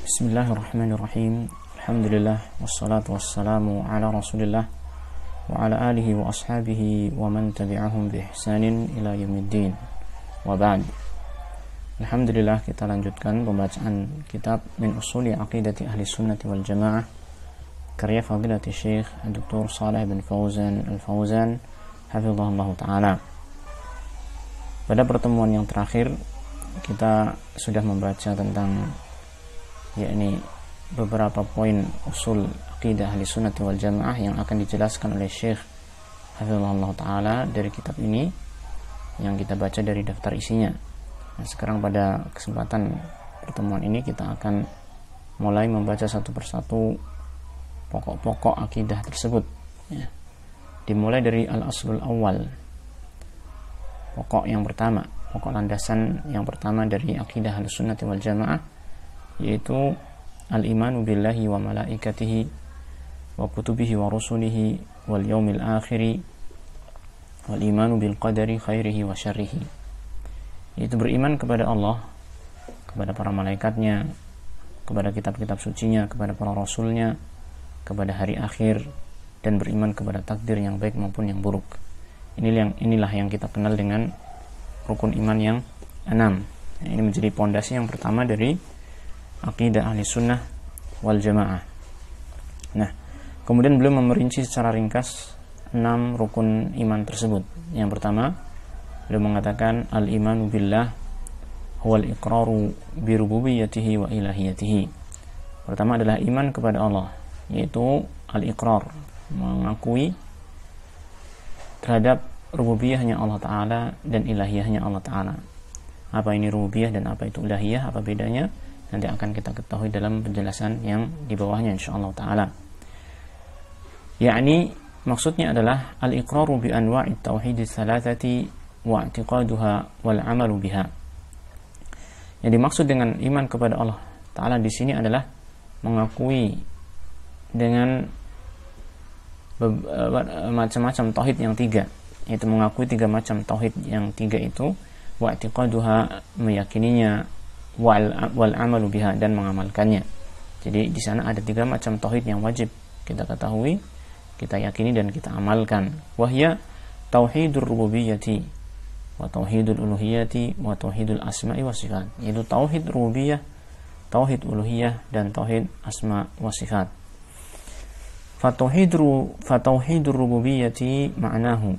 Bismillahirrahmanirrahim. Alhamdulillah wassalatu wassalamu ala Rasulillah wa ala alihi wa ashabihi wa man tabi'ahum bi ihsanin ila yaumiddin. Wa ba'd. Alhamdulillah, kita lanjutkan pembacaan kitab Min Usuli Aqidati Ahli Sunnati wal Jamaah karya Fadilati Syekh Dr. Shalih bin Fauzan Al-Fauzan hafizahullah ta'ala. Pada pertemuan yang terakhir kita sudah membaca tentang yakni beberapa poin usul aqidah ahli sunnati wal jamaah yang akan dijelaskan oleh Syekh hafizahullah ta'ala dari kitab ini yang kita baca dari daftar isinya. Nah, sekarang pada kesempatan pertemuan ini kita akan mulai membaca satu persatu pokok-pokok akidah tersebut ya. Dimulai dari al-aslul awal, pokok yang pertama, pokok landasan yang pertama dari akidah ahli sunnati wal jamaah, yaitu al-imanu billahi wa malaikatihi wa kutubihi wa rusulihi wal yaumil akhiri wal imanu bil qadari khairihi wa syarrihi, yaitu beriman kepada Allah, kepada para malaikatnya, kepada kitab-kitab sucinya, kepada para rasulnya, kepada hari akhir, dan beriman kepada takdir yang baik maupun yang buruk. Inilah yang kita kenal dengan rukun iman yang 6. Ini menjadi pondasi yang pertama dari aqidah ahli sunnah wal jamaah. Nah, kemudian beliau memerinci secara ringkas 6 rukun iman tersebut. Yang pertama, beliau mengatakan al-imanu billah huwal iqraru bi rububiyyatihi wa ilahiyatihi. Pertama adalah iman kepada Allah, yaitu al-iqrar, mengakui terhadap rububiyahnya Allah Ta'ala dan ilahiyahnya Allah Ta'ala. Apa ini rububiyah dan apa itu ilahiyah, apa bedanya? Nanti akan kita ketahui dalam penjelasan yang di bawahnya insyaallah ta'ala. Yakni maksudnya adalah al-iqraru bi anwa'it tauhid tsalatsati wa i'tiqaduha wal 'amalu biha. Yang dimaksud dengan iman kepada Allah Ta'ala di sini adalah mengakui dengan macam-macam tauhid yang 3, yaitu mengakui 3 macam tauhid yang 3 itu, wa i'tiqaduha, meyakininya, wal amalu biha, dan mengamalkannya. Jadi di sana ada 3 macam tauhid yang wajib kita ketahui, kita yakini dan kita amalkan. Wahya tauhidur rububiyyati wa tauhidul uluhiyyati wa tauhidul asma'i wa sifat. Yaitu tauhid rububiyah, tauhid uluhiyah, dan tauhid asma wa sifat. Fatauhidur rububiyyati ma'nahu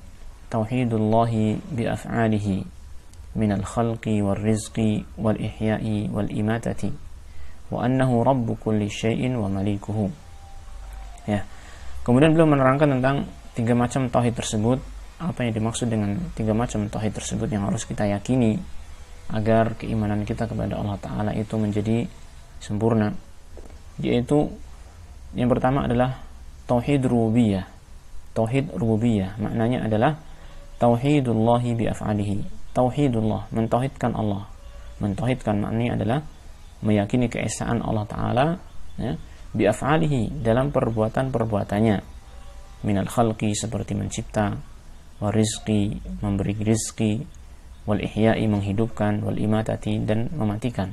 tauhidullahi bi af'alihi minal khalqi wal rizqi wal ihya'i wal imatati wa annahu rabbu kulli syai'in wa malikuhu. Ya. Kemudian beliau menerangkan tentang 3 macam tauhid tersebut, apa yang dimaksud dengan 3 macam tauhid tersebut yang harus kita yakini agar keimanan kita kepada Allah Ta'ala itu menjadi sempurna. Yaitu yang pertama adalah tauhid rububiyah. Tauhid rububiyah maknanya adalah tauhidullahi bi af'alihi. Tauhidullah, mentauhidkan Allah. Mentauhidkan maknanya adalah meyakini keesaan Allah Ta'ala ya, bi'af'alihi, dalam perbuatan-perbuatannya, minal khalqi, seperti mencipta, wal rizqi, memberi rizqi, wal ihya'i, menghidupkan, wal imatati, dan mematikan.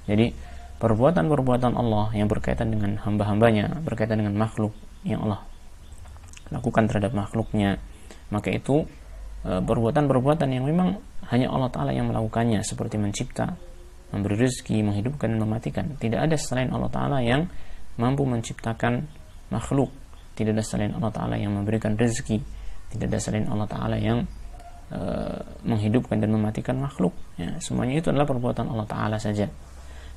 Jadi perbuatan-perbuatan Allah yang berkaitan dengan hamba-hambanya, berkaitan dengan makhluk yang Allah lakukan terhadap makhluknya, maka itu perbuatan-perbuatan yang memang hanya Allah Ta'ala yang melakukannya, seperti mencipta, memberi rezeki, menghidupkan, dan mematikan. Tidak ada selain Allah Ta'ala yang mampu menciptakan makhluk. Tidak ada selain Allah Ta'ala yang memberikan rezeki. Tidak ada selain Allah Ta'ala yang menghidupkan dan mematikan makhluk ya, semuanya itu adalah perbuatan Allah Ta'ala saja.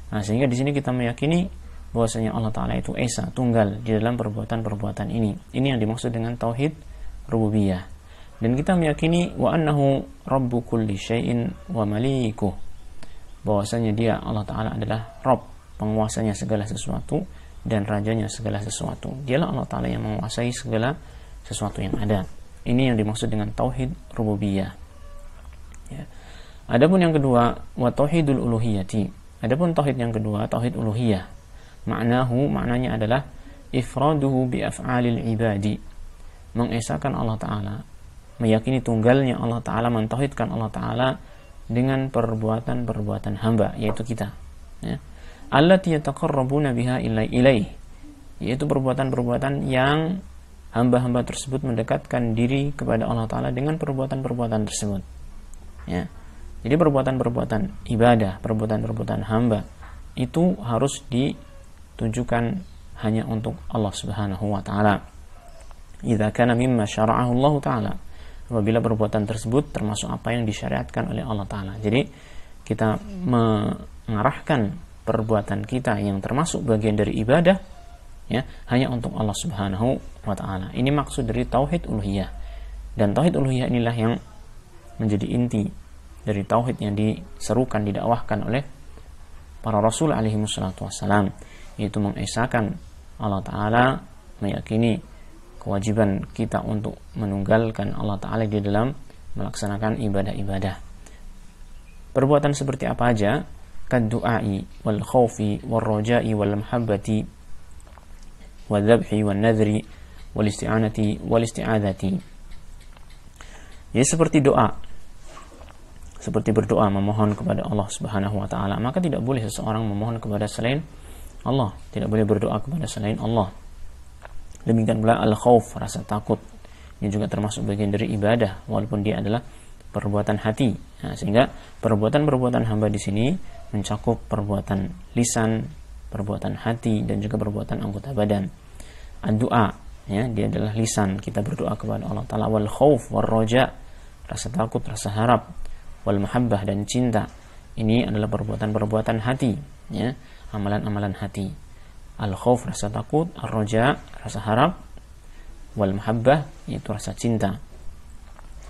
Nah, sehingga di sini kita meyakini bahwasanya Allah Ta'ala itu esa, tunggal di dalam perbuatan-perbuatan ini. Ini yang dimaksud dengan tauhid rububiyah. Dan kita meyakini wa annahu rabbu kulli syai'in wa malikuh, bahwasanya dia Allah Ta'ala adalah Rabb, penguasanya segala sesuatu, dan rajanya segala sesuatu. Dialah Allah Ta'ala yang menguasai segala sesuatu yang ada. Ini yang dimaksud dengan tauhid rububiyah ya. Adapun yang kedua, wa tauhidul uluhiyati. Adapun tauhid yang kedua, tauhid uluhiyah, maknanya adalah ifraduhu bi af'alil ibadi, mengesakan Allah Ta'ala, meyakini tunggalnya Allah Ta'ala, mentauhidkan Allah Ta'ala dengan perbuatan-perbuatan hamba, yaitu kita ya. allati yataqarrabuna biha ilaih, yaitu perbuatan-perbuatan yang hamba-hamba tersebut mendekatkan diri kepada Allah Ta'ala dengan perbuatan-perbuatan tersebut, ya. Jadi perbuatan-perbuatan ibadah, perbuatan-perbuatan hamba itu harus ditujukan hanya untuk Allah Subhanahu wa Ta'ala. Idza kana mimma syara'ahu Allah Ta'ala, apabila perbuatan tersebut termasuk apa yang disyariatkan oleh Allah Ta'ala. Jadi kita mengarahkan perbuatan kita yang termasuk bagian dari ibadah, ya, hanya untuk Allah Subhanahu wa Ta'ala. Ini maksud dari tauhid uluhiyah. Dan tauhid uluhiyah inilah yang menjadi inti dari tauhid yang diserukan, didakwahkan oleh para rasul alaihi wassalatu wassalam, yaitu mengesahkan Allah Ta'ala, meyakini kewajiban kita untuk menunggalkan Allah Ta'ala di dalam melaksanakan ibadah-ibadah. Perbuatan seperti apa aja? Kaddu'ai wal khawfi wal roja'i wal mahabbati wal dhabhi wal nadhri wal isti'anati wal isti'adati. Jadi seperti doa, seperti berdoa memohon kepada Allah Subhanahu wa Ta'ala, maka tidak boleh seseorang memohon kepada selain Allah, tidak boleh berdoa kepada selain Allah. Demikian pula al-khauf, rasa takut, ini juga termasuk bagian dari ibadah walaupun dia adalah perbuatan hati. Nah, sehingga perbuatan-perbuatan hamba di sini mencakup perbuatan lisan, perbuatan hati, dan juga perbuatan anggota badan. Ad-du'a, ya, dia adalah lisan, kita berdoa kepada Allah Ta'ala. Wal khauf wal roja, rasa takut, rasa harap. Wal mahabbah, dan cinta, ini adalah perbuatan-perbuatan hati, ya, amalan-amalan hati. Al khauf, rasa takut, ar roja, rasa harap, wal mahabbah, yaitu rasa cinta.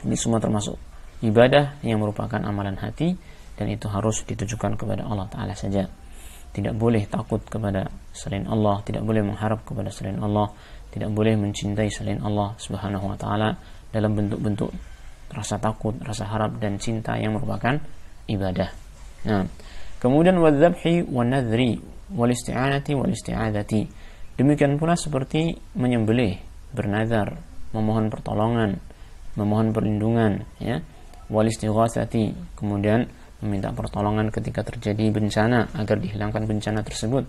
Ini semua termasuk ibadah yang merupakan amalan hati, dan itu harus ditujukan kepada Allah Ta'ala saja. Tidak boleh takut kepada selain Allah, tidak boleh mengharap kepada selain Allah, tidak boleh mencintai selain Allah Subhanahu wa Ta'ala dalam bentuk-bentuk rasa takut, rasa harap, dan cinta yang merupakan ibadah. Nah, kemudian wadzabhi wan nadhri wal isti'anati wal isti'adati. Demikian pula seperti menyembelih, bernazar, memohon pertolongan, memohon perlindungan, ya. Wal istighatsati, kemudian meminta pertolongan ketika terjadi bencana agar dihilangkan bencana tersebut.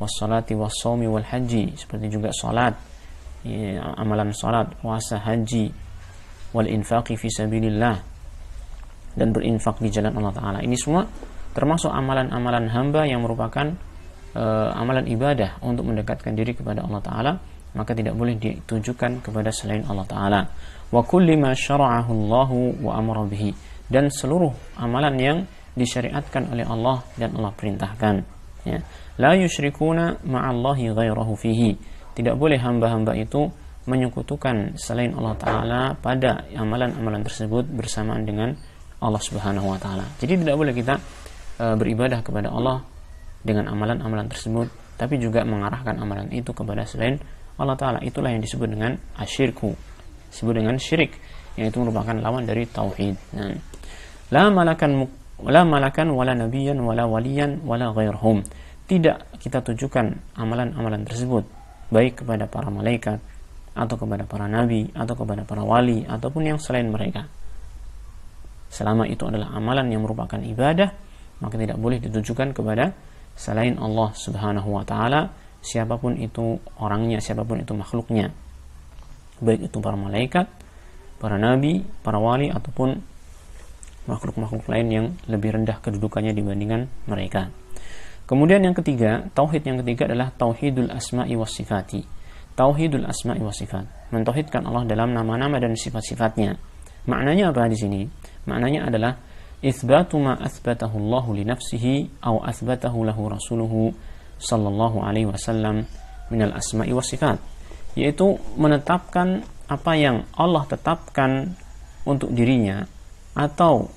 Wassalati wassawmi wal haji, seperti juga salat, ya, amalan salat, puasa, haji. Wal infaqi fi sabilillah, dan berinfak di jalan Allah Ta'ala. Ini semua termasuk amalan-amalan hamba yang merupakan amalan ibadah untuk mendekatkan diri kepada Allah Ta'ala, maka tidak boleh ditujukan kepada selain Allah Ta'ala. Wa kulli ma syara'ahu Allahu wa amara bihi, dan seluruh amalan yang disyariatkan oleh Allah dan Allah perintahkan, ya. La yusyrikuna ma'allahi ghairahu fihi, tidak boleh hamba-hamba itu menyekutukan selain Allah Ta'ala pada amalan-amalan tersebut bersamaan dengan Allah Subhanahu wa Ta'ala. Jadi tidak boleh kita beribadah kepada Allah dengan amalan-amalan tersebut, tapi juga mengarahkan amalan itu kepada selain Allah Ta'ala. Itulah yang disebut dengan asyirku, disebut dengan syirik, yang itu merupakan lawan dari tauhid. Nah, la malakan wala nabiyan wala waliyan wala ghairhum, tidak kita tujukan amalan-amalan tersebut baik kepada para malaikat, atau kepada para nabi, atau kepada para wali, ataupun yang selain mereka. Selama itu adalah amalan yang merupakan ibadah, maka tidak boleh ditujukan kepada selain Allah Subhanahu wa Ta'ala, siapapun itu orangnya, siapapun itu makhluknya, baik itu para malaikat, para nabi, para wali, ataupun makhluk-makhluk lain yang lebih rendah kedudukannya dibandingkan mereka. Kemudian yang ketiga, tauhid yang ketiga adalah tauhidul asma'i was sifati. Tauhidul asma'i was sifat, mentauhidkan Allah dalam nama-nama dan sifat-sifatnya. Maknanya apa di sini? Maknanya adalah itsbatu ma atsbatahu Allah li nafsihi aw atsbatahu lahu rasuluhu sallallahu alaihi wasallam minal asma'i was sifat, yaitu menetapkan apa yang Allah tetapkan untuk dirinya atau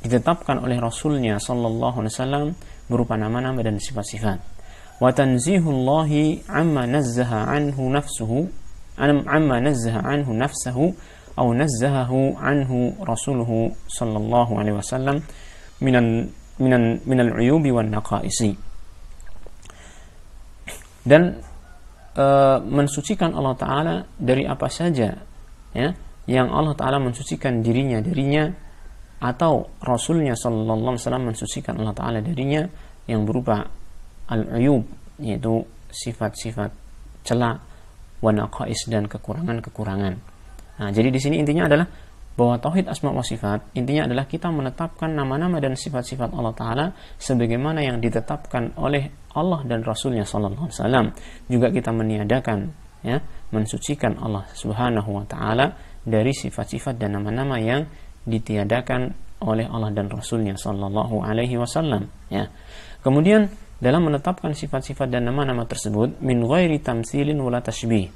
ditetapkan oleh Rasulnya sallallahu alaihi wasallam berupa nama-nama dan sifat-sifat. Wa tanzihullahi amma nazzaha anhu nafsuhu, amma nazzaha anhu nafsahu aw nazzahahu anhu rasuluhu sallallahu alaihi wasallam minal uyubi wan naqaisi. Dan mensucikan Allah Ta'ala dari apa saja, ya, yang Allah Ta'ala mensucikan dirinya darinya, atau Rasulnya sallallahu alaihi wasallam mensucikan Allah Ta'ala darinya, yang berupa al-uyub, yaitu sifat-sifat celah, wa naqais, dan kekurangan-kekurangan. Nah, jadi di sini intinya adalah bahwa tauhid asma wa sifat intinya adalah kita menetapkan nama-nama dan sifat-sifat Allah Ta'ala sebagaimana yang ditetapkan oleh Allah dan Rasulnya Sallallahu Alaihi Wasallam. Juga kita meniadakan, ya, mensucikan Allah Subhanahu Wa Ta'ala dari sifat-sifat dan nama-nama yang ditiadakan oleh Allah dan Rasulnya Sallallahu Alaihi Wasallam. Ya. Kemudian dalam menetapkan sifat-sifat dan nama-nama tersebut min ghairi tamtsilin wala tashbih,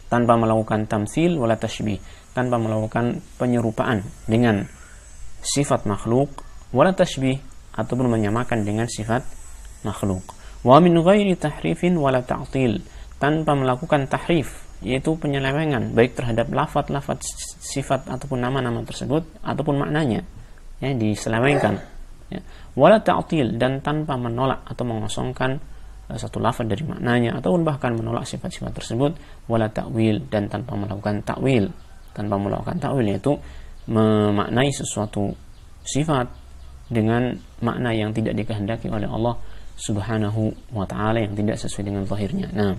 tanpa melakukan tamtsil wala tashbih, tanpa melakukan penyerupaan dengan sifat makhluk, wala tashbih, ataupun menyamakan dengan sifat makhluk. Wa min ghairi tahrifin wala ta'til, tanpa melakukan tahrif, yaitu penyelewengan baik terhadap lafaz-lafaz sifat ataupun nama-nama tersebut ataupun maknanya, ya, diselewengkan, ya. Wala ta'til, dan tanpa menolak atau mengosongkan satu lafaz dari maknanya ataupun bahkan menolak sifat-sifat tersebut. Wala ta'wil, dan tanpa melakukan ta'wil, yaitu memaknai sesuatu sifat dengan makna yang tidak dikehendaki oleh Allah Subhanahu wa Ta'ala, yang tidak sesuai dengan zahirnya. Nah,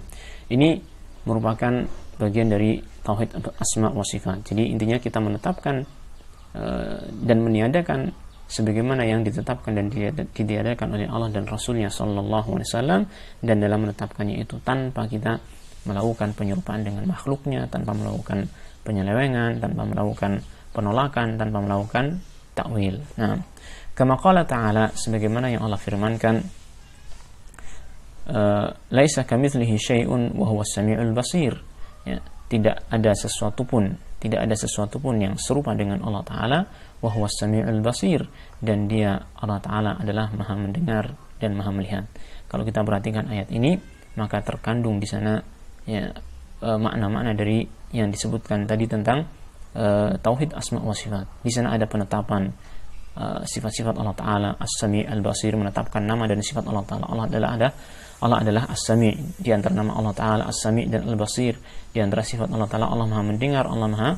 ini merupakan bagian dari tauhid asma wa sifat. Jadi intinya kita menetapkan dan meniadakan sebagaimana yang ditetapkan dan ditiadakan oleh Allah dan Rasulnya Sallallahu Alaihi Wasallam, dan dalam menetapkannya itu tanpa kita melakukan penyerupaan dengan makhluknya, tanpa melakukan penyelewengan, tanpa melakukan penolakan, tanpa melakukan takwil. Nah, kama qala ta'ala, sebagaimana yang Allah firmankan, laisa kamitslihi syai'un wa huwas samiul basir, ya, tidak ada sesuatu pun yang serupa dengan Allah Ta'ala, wa huwas samiul basir, dan dia Allah Ta'ala adalah maha mendengar dan maha melihat. Kalau kita perhatikan ayat ini, maka terkandung di sana, ya, makna-makna dari yang disebutkan tadi tentang tauhid asma wa sifat. Di sana ada penetapan sifat-sifat Allah Ta'ala, as-sami' al-basir, menetapkan nama dan sifat Allah Ta'ala. Allah adalah as-sami', di antara nama Allah Ta'ala as-sami' dan al-basir, di antara sifat Allah Ta'ala Allah maha mendengar, Allah maha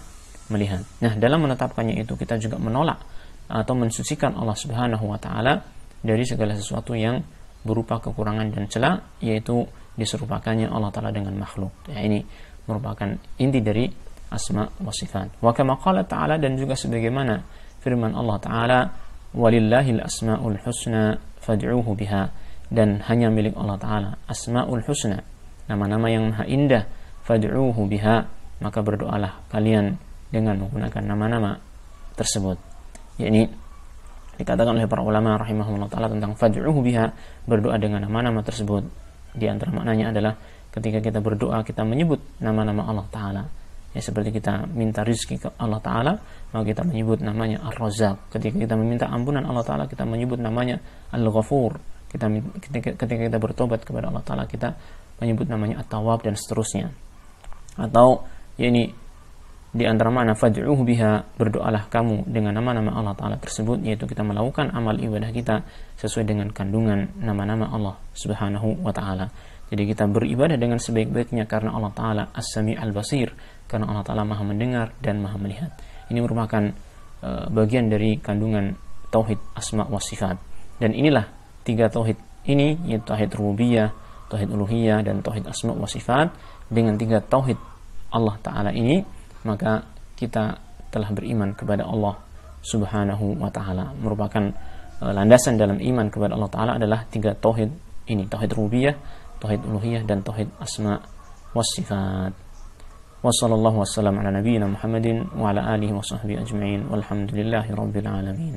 melihat. Nah, dalam menetapkannya itu kita juga menolak atau mensucikan Allah Subhanahu wa Ta'ala dari segala sesuatu yang berupa kekurangan dan celah, yaitu diserupakannya Allah Ta'ala dengan makhluk. Ya, ini merupakan inti dari asma wa sifat. Wa kama qala ta'ala, dan juga sebagaimana firman Allah Ta'ala, walillahil asma'ul husna fad'uhu biha, dan hanya milik Allah Ta'ala asma'ul husna, nama-nama yang maha indah, fad'uhu biha, maka berdoalah kalian dengan menggunakan nama-nama tersebut. Yakni dikatakan oleh para ulama rahimahullah ta'ala tentang fad'uhu biha, berdoa dengan nama-nama tersebut. Di antara maknanya adalah ketika kita berdoa, kita menyebut nama-nama Allah Ta'ala. Ya, seperti kita minta rizki ke Allah Ta'ala, maka kita menyebut namanya Ar-Razzaq. Ketika kita meminta ampunan Allah Ta'ala, kita menyebut namanya Al-Ghafur. Ketika kita bertobat kepada Allah Ta'ala, kita menyebut namanya At-Tawwab, dan seterusnya. Atau, ya, ini di antara makna fad'uhu biha, berdoalah kamu dengan nama-nama Allah Ta'ala tersebut, yaitu kita melakukan amal ibadah kita sesuai dengan kandungan nama-nama Allah Subhanahu wa Ta'ala. Jadi kita beribadah dengan sebaik-baiknya karena Allah Ta'ala as-sami' al-basir, karena Allah Ta'ala maha mendengar dan maha melihat. Ini merupakan bagian dari kandungan tauhid asma wa sifat. Dan inilah tiga tauhid ini, yaitu tauhid rububiyah, tauhid uluhiyah, dan tauhid asma wa sifat. Dengan tiga tauhid Allah Ta'ala ini, maka kita telah beriman kepada Allah Subhanahu wa Ta'ala. Merupakan landasan dalam iman kepada Allah Ta'ala adalah tiga tauhid ini, tauhid rububiyah, tauhid uluhiyah, dan tauhid asma was sifat. Wa sallallahu wasallam ala nabiyyina Muhammadin wa ala alihi wa sahbihi ajma'in, walhamdulillahi rabbil alamin.